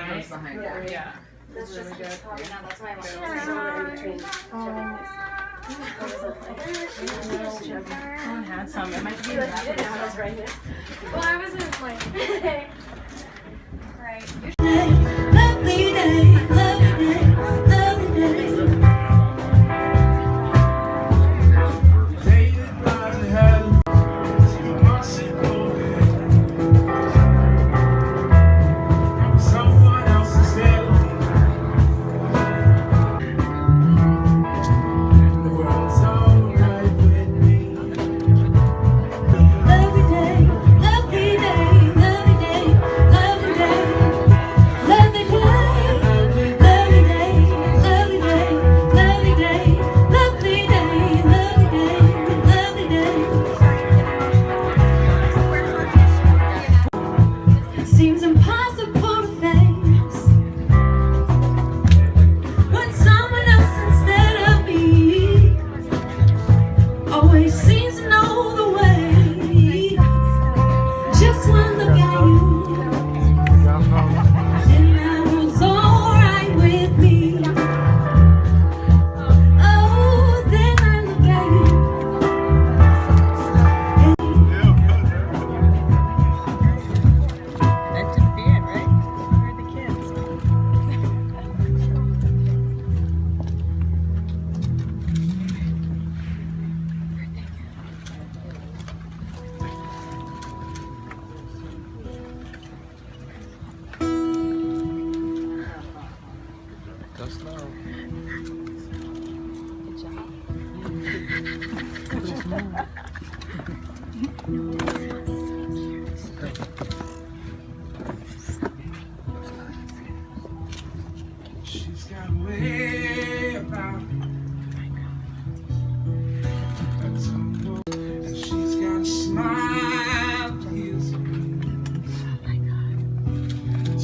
right? behind it. Yeah. That's really just good. probably now. That's why I'm Good. Someone had some. It might be in the back of the house. Well, I wasn't like. Right. Lovely day, lovely day, lovely day. Lovely day, lovely day, lovely day, lovely day. Lovely day, lovely day, lovely day, lovely day, lovely day, lovely day, lovely day. Seems impossible to face when someone else instead of me always seems to know the way. Just one look at you. And that was alright with me. Oh, then I look at you. Meant to be it, right? We're the kids. Just now. Good job. She's got a way about her. That's a woman. And she's got a smile that heals me.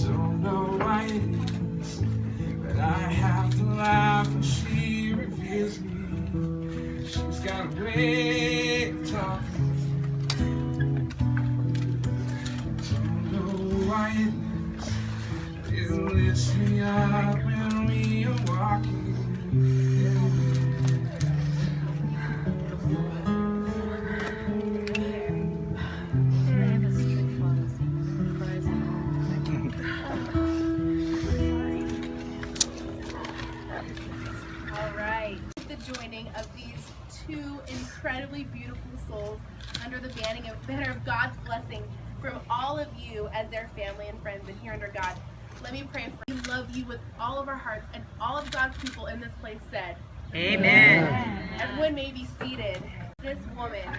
Don't know why it is, but I have to laugh when she reveals me. She's got a way of talking. Don't know why it is. It lifts me up when we are walking. All right. The joining of these two incredibly beautiful souls under the banner of God's blessing from all of you as their family and friends and here under God. Let me pray for you. We love you with all of our hearts, and all of God's people in this place said, Amen. Everyone may be seated. This woman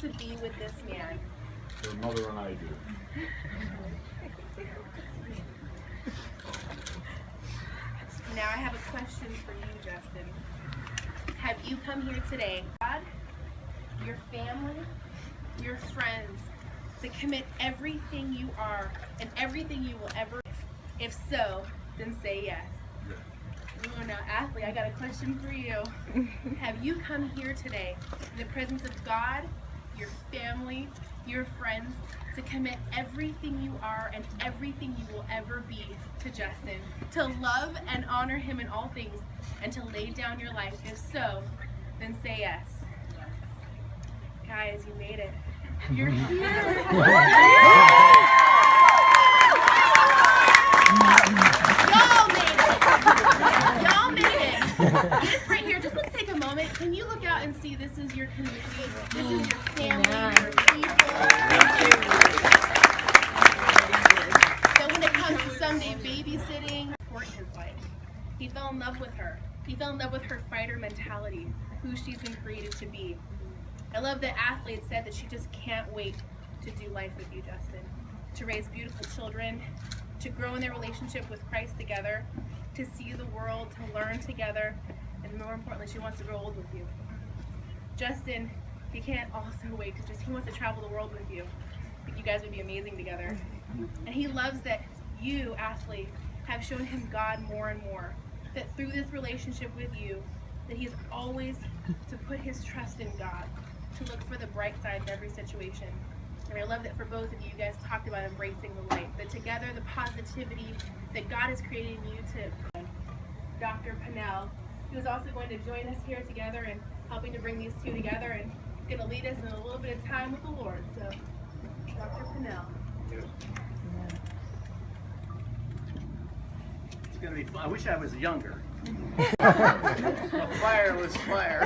to be with this man. Her mother and I do. Now I have a question for you, Justin. Have you come here today, God, your family, your friends, to commit everything you are and everything you will ever? If so, then say yes. Oh, now, Athalie, I got a question for you. Have you come here today in the presence of God, your family, your friends, to commit everything you are and everything you will ever be to Justin, to love and honor him in all things, and to lay down your life? If so, then say yes. Guys, you made it. You're here. Y'all made it. Y'all made it. This right here, just let's take a moment. Can you look out and see this is your community? This is your family, your people. So when it comes to someday babysitting, support his life. He fell in love with her. He fell in love with her fighter mentality, who she's been created to be. I love that Athalie had said that she just can't wait to do life with you, Justin. To raise beautiful children, to grow in their relationship with Christ together, to see the world, to learn together, and more importantly, she wants to grow old with you. Justin, he can't also wait to he wants to travel the world with you. I think you guys would be amazing together. And he loves that you, Athalie, have shown him God more and more. That through this relationship with you, that he's always to put his trust in God, to look for the bright side of every situation. And I love that for both of you, you guys talked about embracing the light, that together the positivity that God has created in you to Dr. Pennell, who is also going to join us here together and helping to bring these two together and going to lead us in a little bit of time with the Lord. So, Dr. Pennell. It's going to be fun. I wish I was younger. A fireless fire.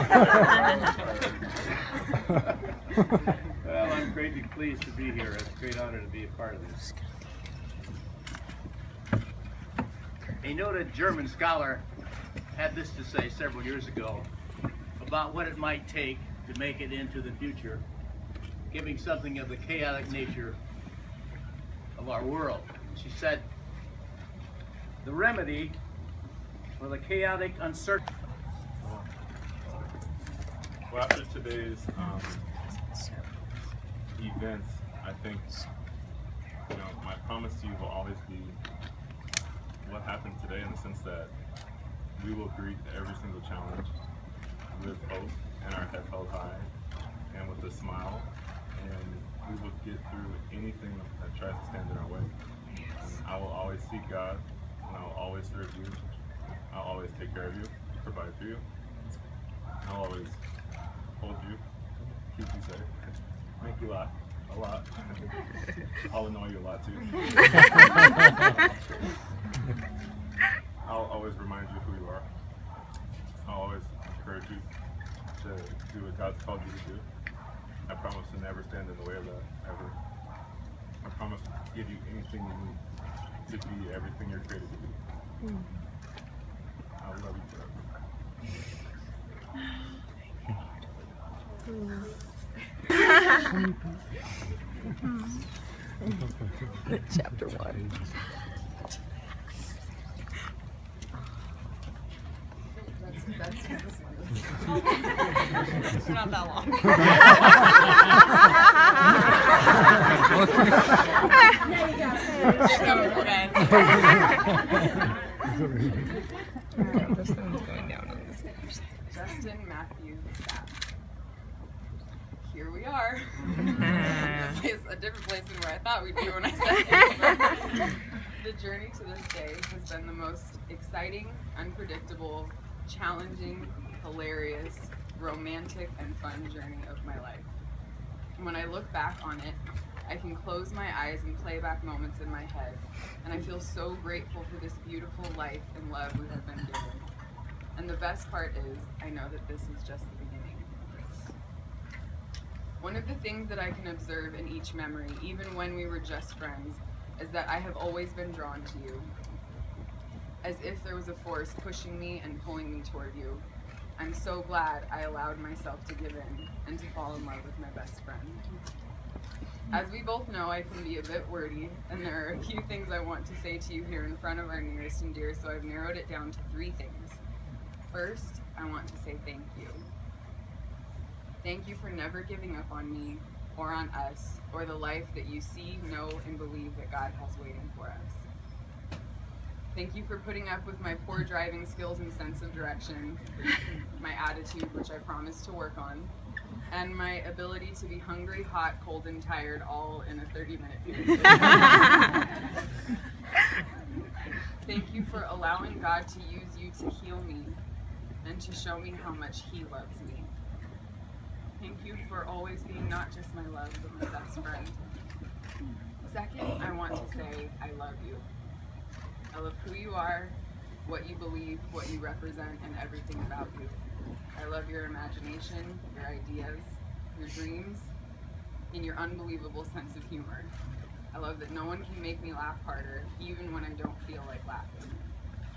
Well, I'm greatly pleased to be here. It's a great honor to be a part of this. A noted German scholar had this to say several years ago about what it might take to make it into the future, giving something of the chaotic nature of our world. She said, the remedy for the chaotic uncertainty. Well, after today's events, I think, my promise to you will always be what happened today, in the sense that we will greet every single challenge with hope and our head held high and with a smile, and we will get through anything that tries to stand in our way. And I will always seek God, and I will always serve you. I'll always take care of you, provide for you. I'll always hold you, keep you safe, make you laugh a lot. I'll annoy you a lot too. I'll always remind you who you are. I'll always encourage you to do what God's called you to do. I promise to never stand in the way of that, ever. I promise to give you anything you need to be everything you're created to be. I love you forever. Chapter 1. It's not that long. Now you got it. This one's going down on this. Justin Matthew Sapp. Here we are. A different place than where I thought we'd be when I said it. The journey to this day has been the most exciting, unpredictable, challenging, hilarious, romantic, and fun journey of my life. And when I look back on it, I can close my eyes and play back moments in my head, and I feel so grateful for this beautiful life and love we have been given. And the best part is, I know that this is just the beginning. One of the things that I can observe in each memory, even when we were just friends, is that I have always been drawn to you, as if there was a force pushing me and pulling me toward you. I'm so glad I allowed myself to give in and to fall in love with my best friend. As we both know, I can be a bit wordy, and there are a few things I want to say to you here in front of our nearest and dear, so I've narrowed it down to 3 things. First, I want to say thank you. Thank you for never giving up on me, or on us, or the life that you see, know, and believe that God has waiting for us. Thank you for putting up with my poor driving skills and sense of direction, my attitude, which I promise to work on, and my ability to be hungry, hot, cold, and tired all in a 30-minute period. Thank you for allowing God to use you to heal me and to show me how much He loves me. Thank you for always being not just my love, but my best friend. Second, I want to say I love you. I love who you are, what you believe, what you represent, and everything about you. I love your imagination, your ideas, your dreams, and your unbelievable sense of humor. I love that no one can make me laugh harder, even when I don't feel like laughing.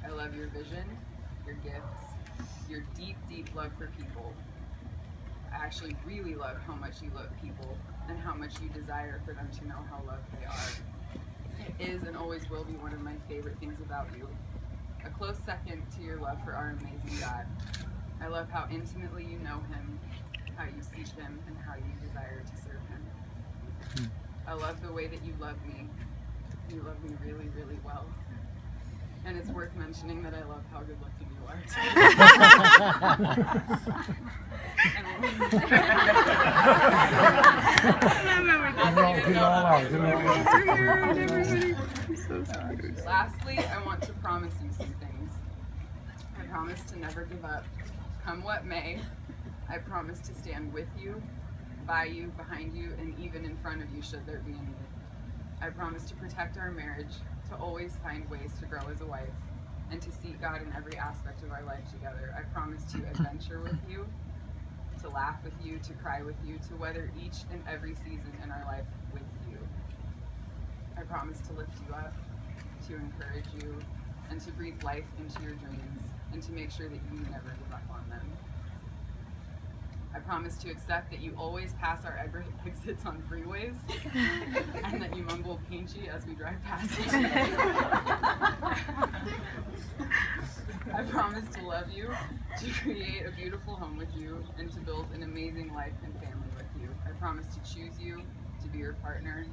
I love your vision, your gifts, your deep, deep love for people. I actually really love how much you love people and how much you desire for them to know how loved they are. It is and always will be one of my favorite things about you. A close second to your love for our amazing God. I love how intimately you know Him, how you seek Him, and how you desire to serve Him. I love the way that you love me. You love me really, really well. And it's worth mentioning that I love how good looking you are. Lastly, I want to promise you some things. I promise to never give up, come what may. I promise to stand with you, by you, behind you, and even in front of you should there be a need. I promise to protect our marriage, to always find ways to grow as a wife, and to seek God in every aspect of our life together. I promise to adventure with you, to laugh with you, to cry with you, to weather each and every season in our life with you. I promise to lift you up, to encourage you, and to breathe life into your dreams, and to make sure that you never give up on them. I promise to accept that you always pass our exits on freeways, and that you mumble pinchy as we drive past each other. I promise to love you, to create a beautiful home with you, and to build an amazing life and family with you. I promise to choose you, to be your partner,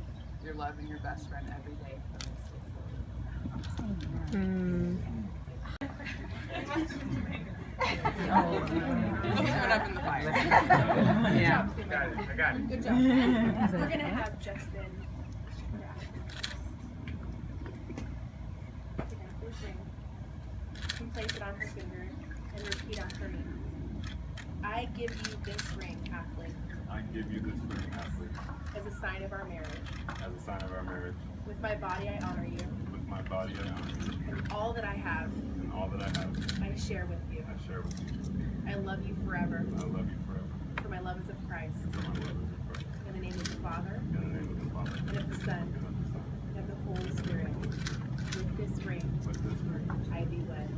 your love, and your best friend every day from this day forward. Throw it up in the fire. Yeah. I got it. Good job. We're gonna have Justin take out this ring and place it on her finger and repeat after me. I give you this ring, Athalie, I give you this ring, Athalie, as a sign of our marriage. as a sign of our marriage. With my body, I honor you, With my body I honor you, and all that I have, and all that I have I share with you. I share with you. I love you forever, I love you forever. for my love is of Christ. For my love is of Christ. In the name of the Father, In the name of the Father, and of the Son, and of the Son, and of the Holy Spirit. With this ring, with this ring, I be wed.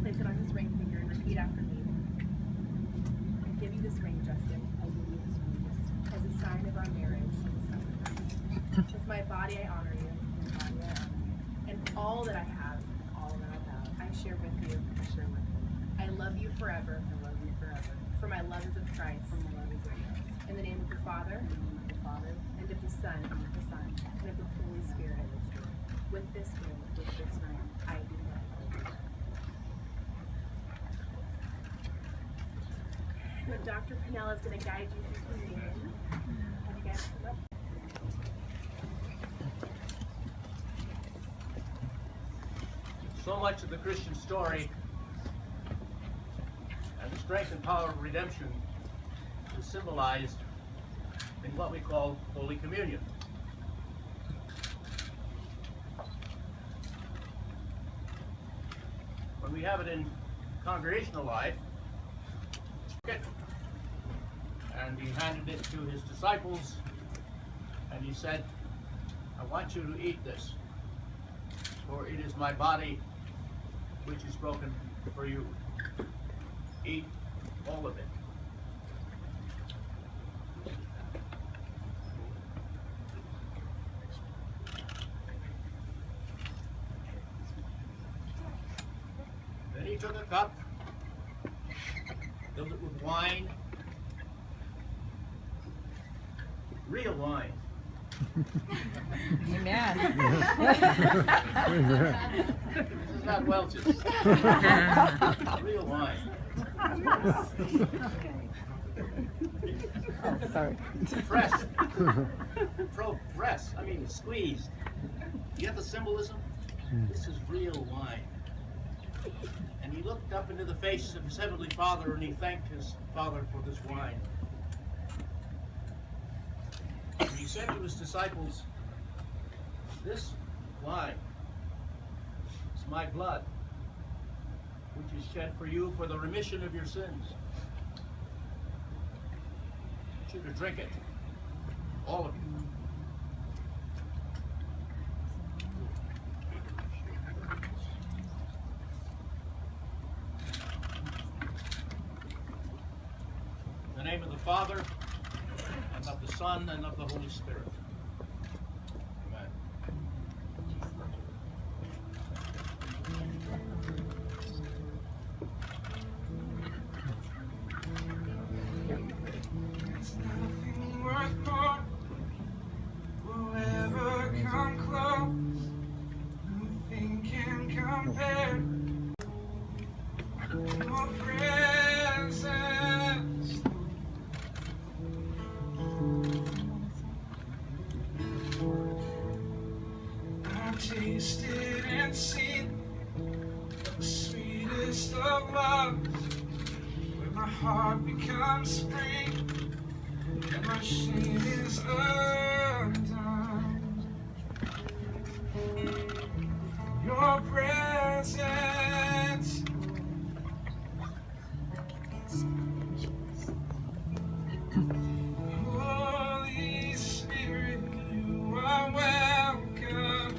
Place it on his ring finger and repeat after me. I give you this ring, Justin. I give you this ring as a sign of our marriage. With my body, I honor you. And all that I have, I share with you. I love you forever. For my love is of Christ. In the name of the Father, and of the Son, and of the Holy Spirit. With this ring, I be wed. But Dr. Pennell is going to guide you through communion. Have you guys come up? So much of the Christian story and the strength and power of redemption is symbolized in what we call Holy Communion. When we have it in congregational life, and he handed it to his disciples, and he said, I want you to eat this, for it is my body which is broken for you. Eat all of it. Then he took a cup, filled it with wine, real wine. Amen. This is not Welch's. Real wine. Sorry. Pressed. Pressed. I mean, squeezed. You get the symbolism? This is real wine. And he looked up into the face of his heavenly Father and he thanked his Father for this wine. And he said to his disciples, this wine is my blood, which is shed for you for the remission of your sins. I want you to drink it, all of you. In the name of the Father, and of the Son, and of the Holy Spirit. Amen. Your presence, I've tasted and seen the sweetest of loves, where my heart becomes free and my shame is undone. Your presence, Holy Spirit, you are welcome.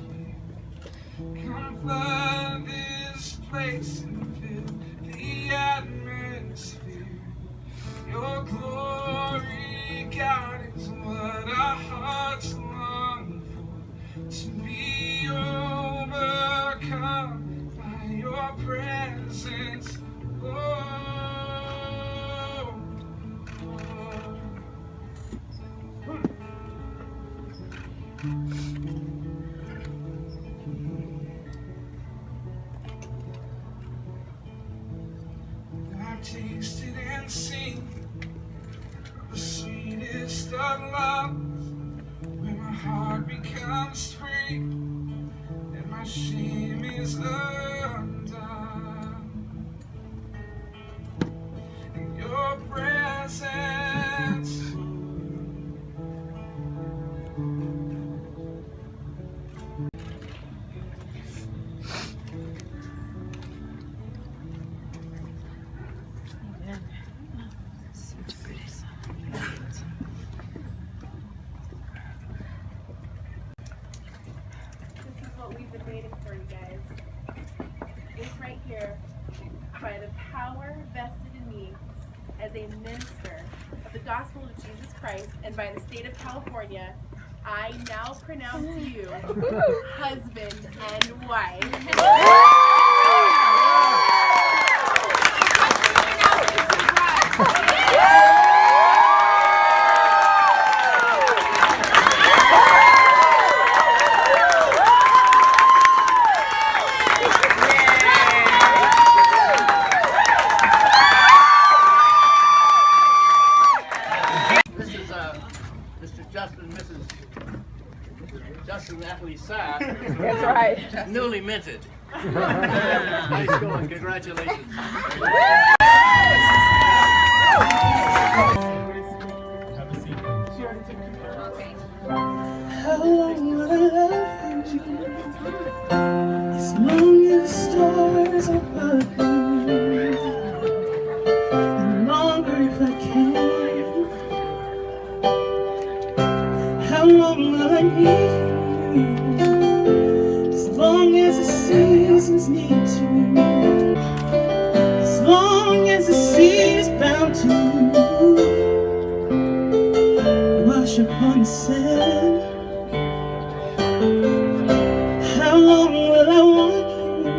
Come flood this place and fill the atmosphere. Your glory, God, is what our hearts long for. To be overcome by your presence, Lord. I've tasted and seen the sweetest of loves, where my heart becomes free and my shame is undone. In your presence, This is what we've been waiting for, you guys. This right here, by the power vested in me as a minister of the gospel of Jesus Christ, and by the state of California, I now pronounce you husband and wife. This is Mr. Justin and Mrs. Justin and Athalie Sapp. That's right. Newly minted. Nice going. Congratulations. how long will I love you? As long as the stars are above you, and longer if I can. How long will I need you? As long as the seasons need to, as long as the sea is bound to wash upon the sand. How long will I want you?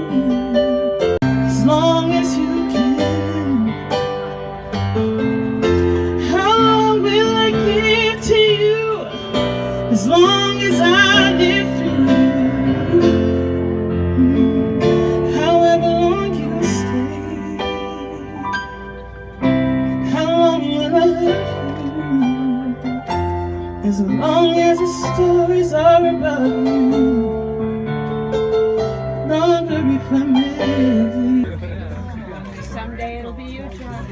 As long as you can. How long will I give to you? As long as I live through. However long you stay. How long will I love you? As long as the stories are about you. Longer if I may. Someday it'll be you, John.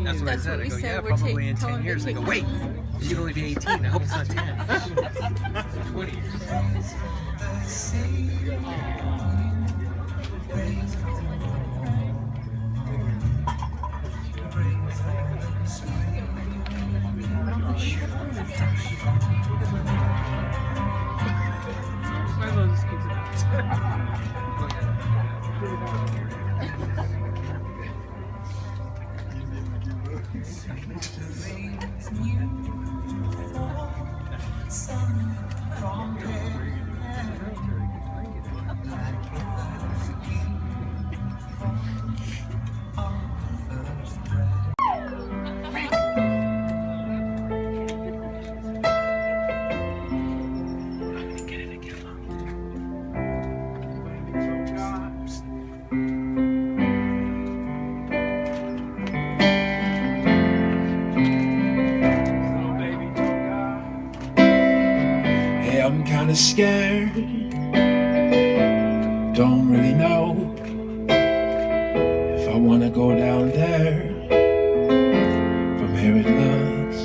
That's what I said. I go, yeah, probably in 10 years. They go, wait, she'd only be 18. I hope it's not 10. 20 years. scared, don't really know if I wanna go down there. From here it looks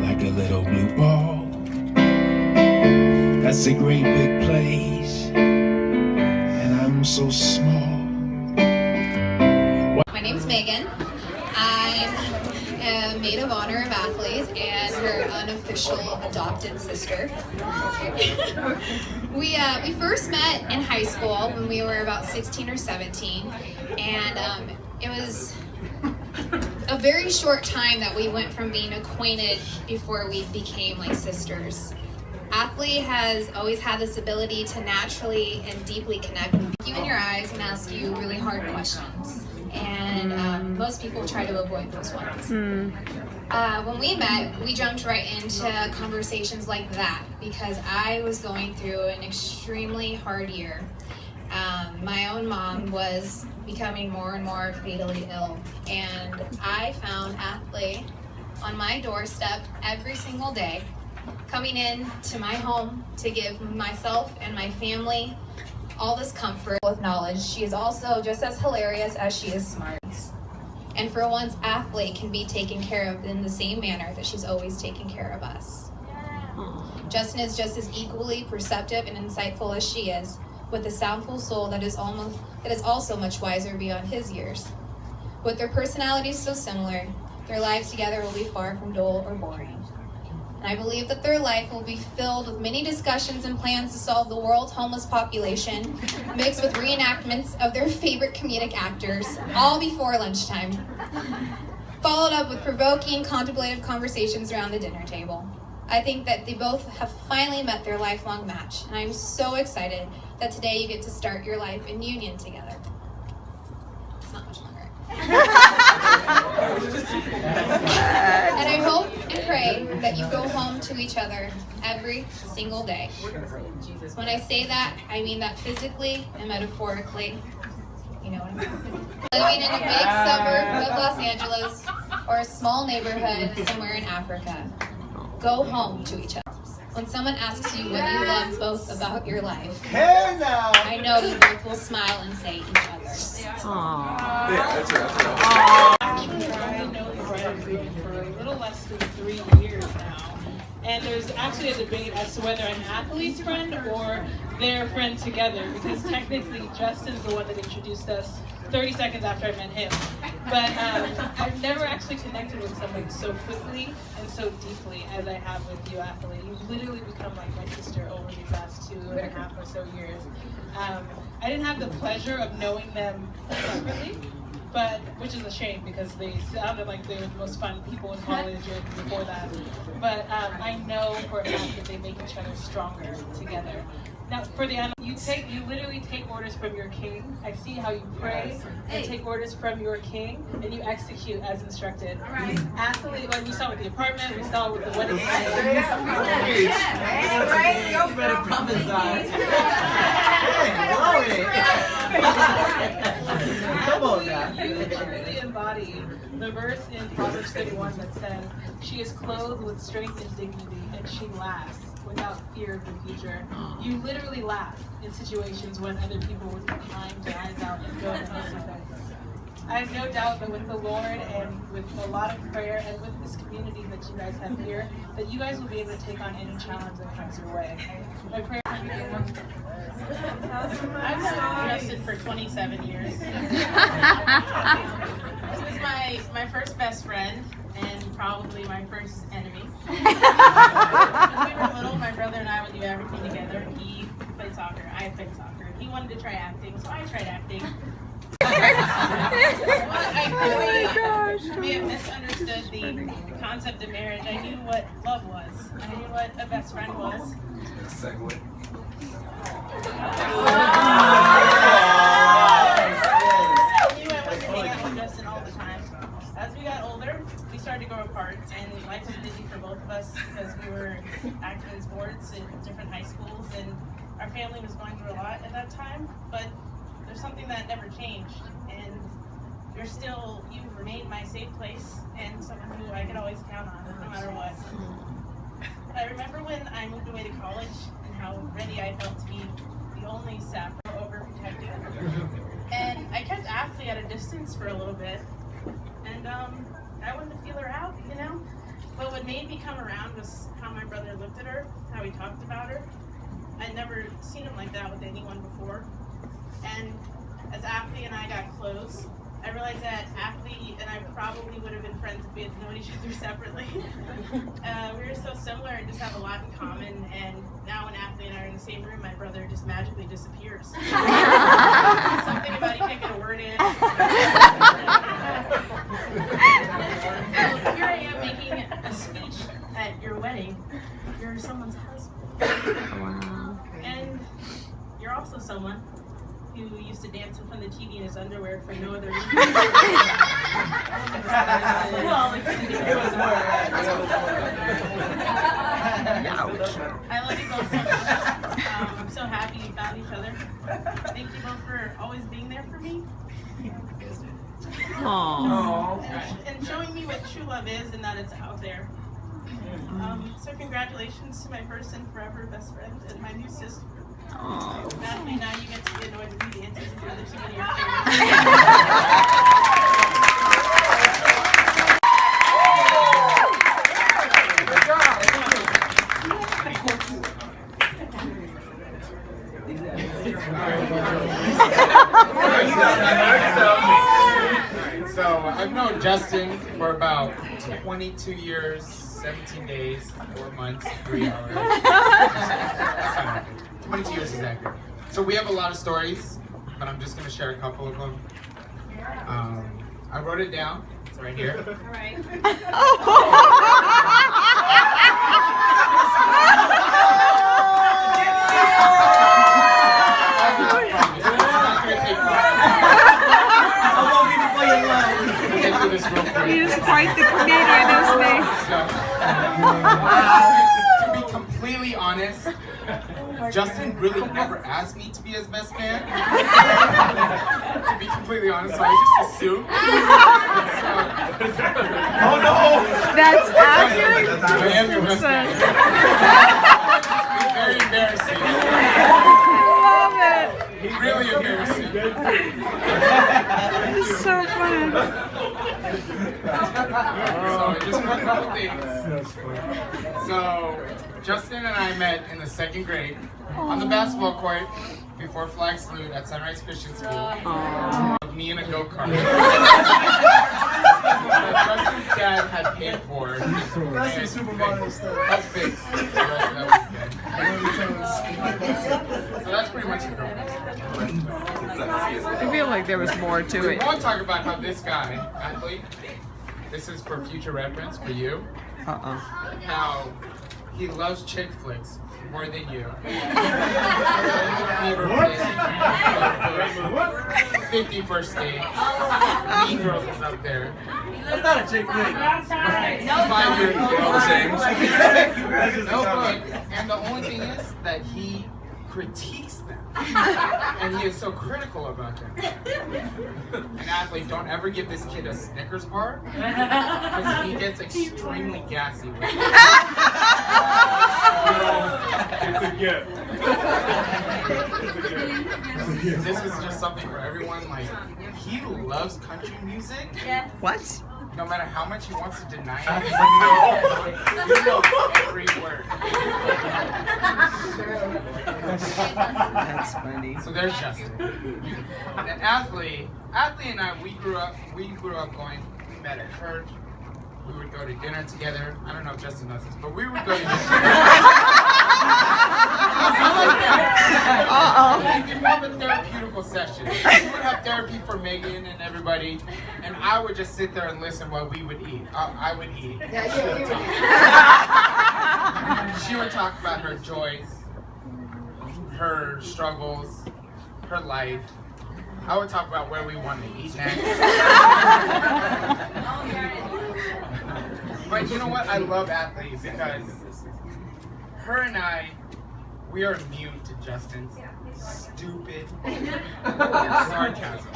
like a little blue ball. That's a great big place, and I'm so small. My name's Megan. I'm a maid of honor of Athalie's and her unofficial adopted sister. We first met in high school when we were about 16 or 17, and it was a very short time that we went from being acquainted before we became like sisters. Athalie has always had this ability to naturally and deeply connect with you in your eyes and ask you really hard questions. And most people try to avoid those ones. When we met, we jumped right into conversations like that because I was going through an extremely hard year. My own mom was becoming more and more fatally ill, and I found Athalie on my doorstep every single day, coming in to my home to give myself and my family all this comfort with knowledge. She is also just as hilarious as she is smart. And for once, Athalie can be taken care of in the same manner that she's always taken care of us. Justin is just as equally perceptive and insightful as she is, with a soundful soul that is also much wiser beyond his years. With their personalities so similar, their lives together will be far from dull or boring. And I believe that their life will be filled with many discussions and plans to solve the world's homeless population, mixed with reenactments of their favorite comedic actors, all before lunchtime, followed up with provoking, contemplative conversations around the dinner table. I think that they both have finally met their lifelong match, and I'm so excited that today you get to start your life in union together. It's not much longer. And I hope and pray that you go home to each other every single day. When I say that, I mean that physically and metaphorically. You know what I mean? Living in a big suburb of Los Angeles or a small neighborhood somewhere in Africa, go home to each other. When someone asks you what you love both about your life, I know you both will smile and say each other. Actually, I know the bride and groom for a little less than 3 years now. And there's actually a debate as to whether I'm Athalie's friend or their friend together, because technically Justin's the one that introduced us 30 seconds after I met him. But I've never actually connected with someone so quickly and so deeply as I have with you, Athalie. You've literally become like my sister over these last 2.5 or so years. I didn't have the pleasure of knowing them separately, but which is a shame because they sounded like they were the most fun people in college and before that. But I know for a fact that they make each other stronger together. Now, for the animal, you literally take orders from your king. I see how you pray and take orders from your king, and you execute as instructed. All right. Athalie, like we saw with the apartment, we saw with the wedding. You better prophesy. Come on now. You literally embody the verse in Proverbs 31 that says, "She is clothed with strength and dignity, and she laughs without fear of the future." You literally laugh in situations when other people would be crying their eyes out and go and listen. I have no doubt that with the Lord and with a lot of prayer and with this community that you guys have here, that you guys will be able to take on any challenge that comes your way. My prayer. I've known Justin for 27 years. He was my first best friend and probably my first enemy. When we were little, my brother and I would do everything together. He played soccer, I played soccer. He wanted to try acting, so I tried acting. I may have misunderstood the concept of marriage. I knew what love was. I knew what a best friend was. Segue. I knew I wasn't hanging out with Justin all the time. As we got older, we started to grow apart, and life was busy for both of us because we were active in sports in different high schools, and our family was going through a lot at that time. But there's something that never changed, and you remain my safe place and someone who I could always count on no matter what. I remember when I moved away to college and how ready I felt to be the only Sapp overprotective. And I kept Athalie at a distance for a little bit. And I wanted to feel her out, you know? But what made me come around was how my brother looked at her, how he talked about her. I'd never seen him like that with anyone before. And as Athalie and I got close, I realized that Athalie and I probably would have been friends if we had known each other separately. We were so similar and just have a lot in common, and now when Athalie and I are in the same room, my brother just magically disappears. Something about he can't get a word in. So here I am making a speech at your wedding. You're someone's husband. Wow. And you're also someone who used to dance in front of the TV in his underwear for no other reason. Well, it was I love you both so much. I'm so happy you found each other. Thank you both for always being there for me. Aww. And showing me what true love is and that it's out there. So congratulations to my first and forever best friend and my new sister. Athalie, now you get to be annoyed with me dancing in front of the TV. So I've known Justin for about 22 years, 17 days, 4 months, 3 hours. That's not accurate. 22 years is accurate. So we have a lot of stories, but I'm just going to share a couple of them. I wrote it down. It's right here. All right. He's quite the comedian, isn't he? To be completely honest, Justin really never asked me to be his best man. To be completely honest, so I just assumed. Oh no! That's accurate. I am your best man. It's very embarrassing. I love it. Really embarrassing. It's so fun. So just a couple things. So Justin and I met in the 2nd grade on the basketball court before flag salute at Sunrise Christian School. Me in a go-kart. Justin's dad had paid for it. That's fixed the rest of that weekend. So that's pretty much the girl. I feel like there was more to We it. won't talk about how this guy, Athalie, this is for future reference for you, how he loves chick flicks more than you. 50 First Dates. Mean Girls is up there. That's not a chick flick. 5 years ago. And the only thing is that he critiques them. And he is so critical about them. And Athalie, don't ever give this kid a Snickers bar because he gets extremely gassy with it. It's a gift. This is just something for everyone. Like, he loves country music. What? No matter how much he wants to deny it, he's like, no. You know every word. That's funny. So there's Justin. And Athalie and I, we grew up going, we met at church. We would go to dinner together. I don't know if Justin knows this, but we would go to dinner together. We did have a therapeutical session. We would have therapy for Megan and everybody, and I would just sit there and listen while we would eat. I would eat. She would talk about her joys, her struggles, her life. I would talk about where we wanted to eat next. But you know what? I love Athalie because her and I, we are immune to Justin's stupid sarcasm.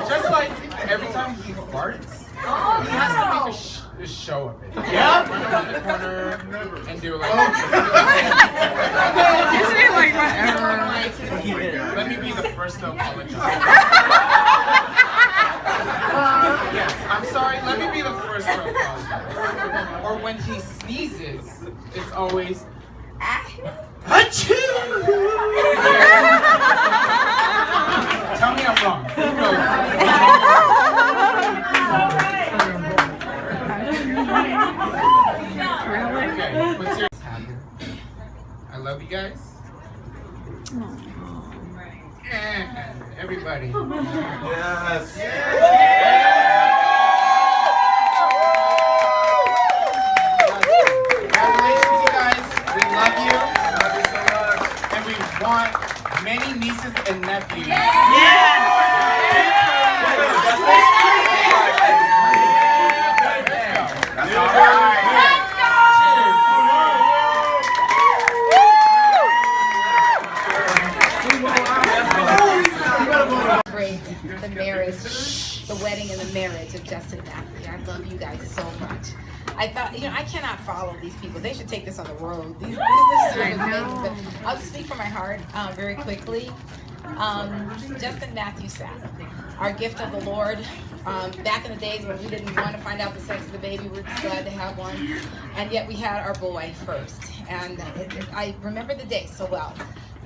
Just like every time he farts, he has to make Just show up. Yeah. Run around the corner and do like. Usually like whatever. Let me be the first to apologize. Yes, I'm sorry. Let me be the first to apologize. Or when he sneezes, it's always. Achoo! Tell me I'm wrong. Who knows? Okay, what's your happy? I love you guys. And everybody. Yes. Congratulations, you guys. We love you. And we want many nieces and nephews. That's all right. The marriage, the wedding and the marriage of Justin and Athalie. I love you guys so much. I thought, I cannot follow these people. They should take this on the road. This is amazing. But I'll just speak from my heart very quickly. Justin and Athalie Sapp, our gift of the Lord. Back in the days when we didn't want to find out the sex of the baby, we were just glad to have one. And yet we had our boy first. And I remember the day so well.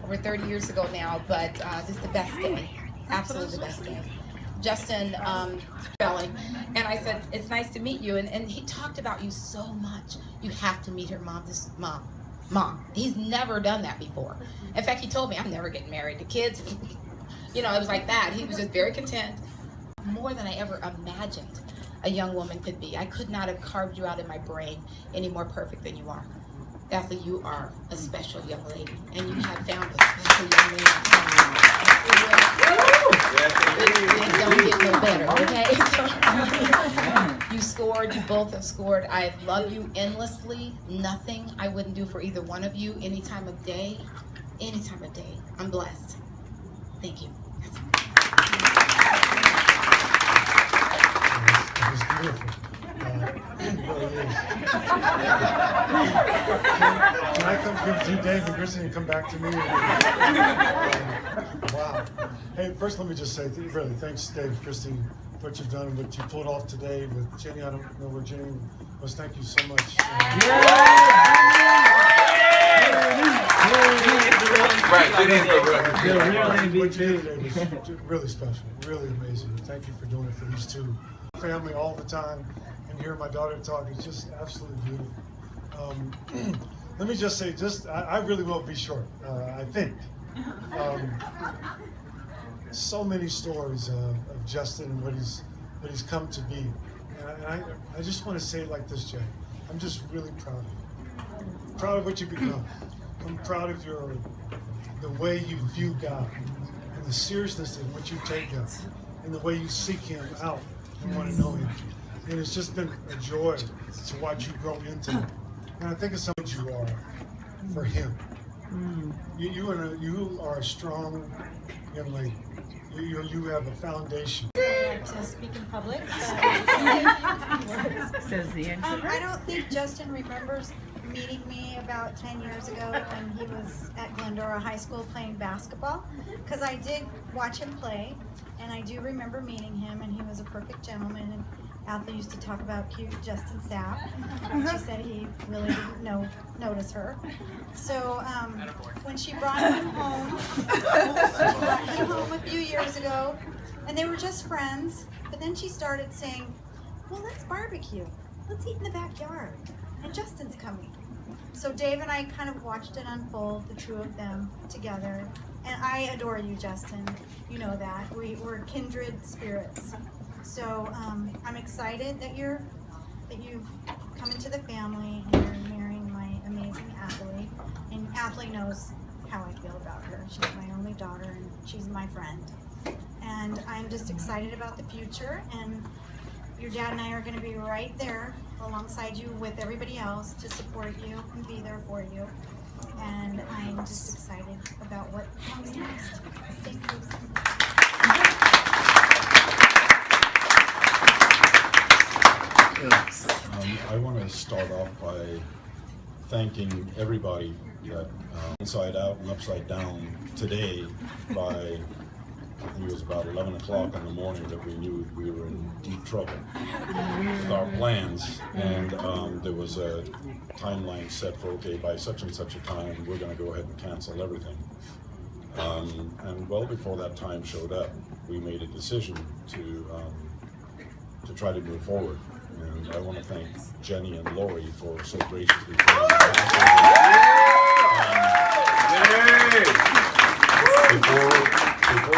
Over 30 years ago now, but just the best day. Absolutely the best day. Justin spelling, and I said, it's nice to meet you, and he talked about you so much. You have to meet her mom. Mom. He's never done that before. In fact, he told me, I'm never getting married to kids. It was like that. He was just very content. More than I ever imagined a young woman could be. I could not have carved you out in my brain any more perfect than you are. Athalie, you are a special young lady, and you have found a special young man. It don't get no better, okay? You scored, you both have scored. I love you endlessly. Nothing I wouldn't do for either one of you any time of day. Any time of day. I'm blessed. Thank you. It was beautiful. It really is. Can I come give to Dave and Kristen and come back to me? Wow. Hey, first let me just say, really, thanks, Dave and Christine, for what you've done and what you pulled off today with Jenny. I don't know where Jenny was. Thank you so much. What you did today was really special, really amazing. Thank you for doing it for these two. Family all the time, and hearing my daughter talk is just absolutely beautiful. Let me just say, I really will be short, I think. So many stories of Justin and what he's come to be. And I just want to say it like this, Jay. I'm just really proud of you. Proud of what you've become. I'm proud of the way you view God and the seriousness in which you take Him and the way you seek Him out and want to know Him. And it's just been a joy to watch you grow into Him. And I think it's something you are for Him. You are a strong young lady. You have a foundation. To speak in public. Says the introvert. I don't think Justin remembers meeting me about 10 years ago when he was at Glendora High School playing basketball, because I did watch him play, and I do remember meeting him, and he was a perfect gentleman. And Athalie used to talk about cute Justin Sapp. She said he really didn't notice her. So when she brought him home, a few years ago, and they were just friends, but then she started saying, well, let's barbecue. Let's eat in the backyard. And Justin's coming. So Dave and I kind of watched it unfold, the two of them together. And I adore you, Justin. You know that. We're kindred spirits. So I'm excited that you've come into the family and you're marrying my amazing Athalie. And Athalie knows how I feel about her. She's my only daughter and she's my friend. And I'm just excited about the future, and your dad and I are going to be right there alongside you with everybody else to support you and be there for you. And I'm just excited about what comes next. Thank you. to start off by thanking everybody that inside out and upside down today by, I think it was about 11 o'clock in the morning that we knew we were in deep trouble with our plans, and there was a timeline set for, okay, by such and such a time we're going to go ahead and cancel everything. And well before that time showed up, we made a decision to try to move forward. And I want to thank Jenny and Lori for so graciously before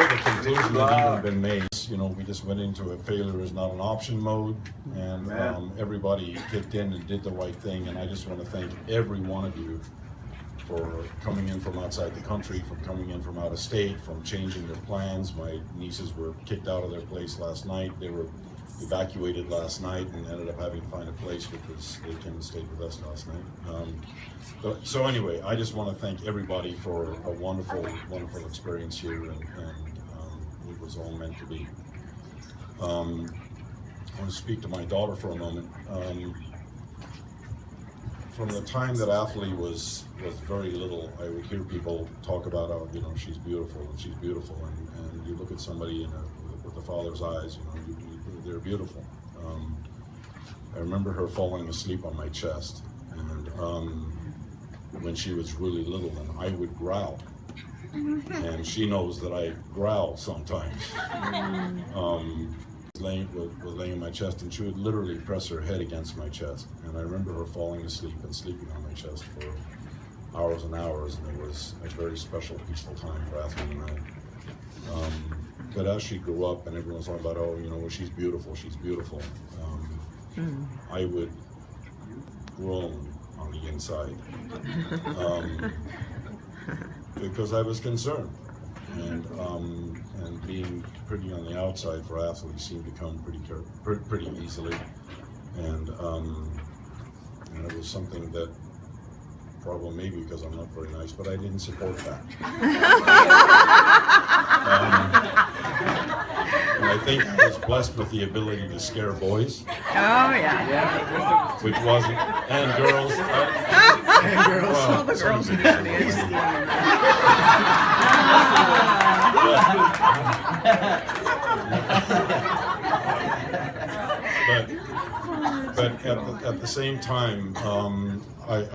the conclusion had even been made, you know, we just went into a failure is not an option mode, and everybody kicked in and did the right thing. And I just want to thank every one of you for coming in from outside the country, from coming in from out of state, from changing their plans. My nieces were kicked out of their place last night. They were evacuated last night and ended up having to find a place, which was, they came and stayed with us last night. So anyway, I just want to thank everybody for a wonderful, wonderful experience here, and it was all meant to be. I want to speak to my daughter for a moment. From the time that Athalie was very little, I would hear people talk about how, you know, she's beautiful, and she's beautiful, and you look at somebody with the father's eyes, you know, they're beautiful. I remember her falling asleep on my chest, and when she was really little, and I would growl, and she knows that I growl sometimes. Was laying in my chest, and she would literally press her head against my chest, and I remember her falling asleep and sleeping on my chest for hours and hours, and it was a very special, peaceful time for Athalie and I. But as she grew up and everyone was talking about, oh, you know, well, she's beautiful, I would groan on the inside because I was concerned. And being pretty on the outside for Athalie seemed to come pretty easily, and it was something that probably maybe because I'm not very nice, but I didn't support that. And I think I was blessed with the ability to scare boys. Oh yeah. Which wasn't, and girls. And girls. Well, the girls are but at the same time, I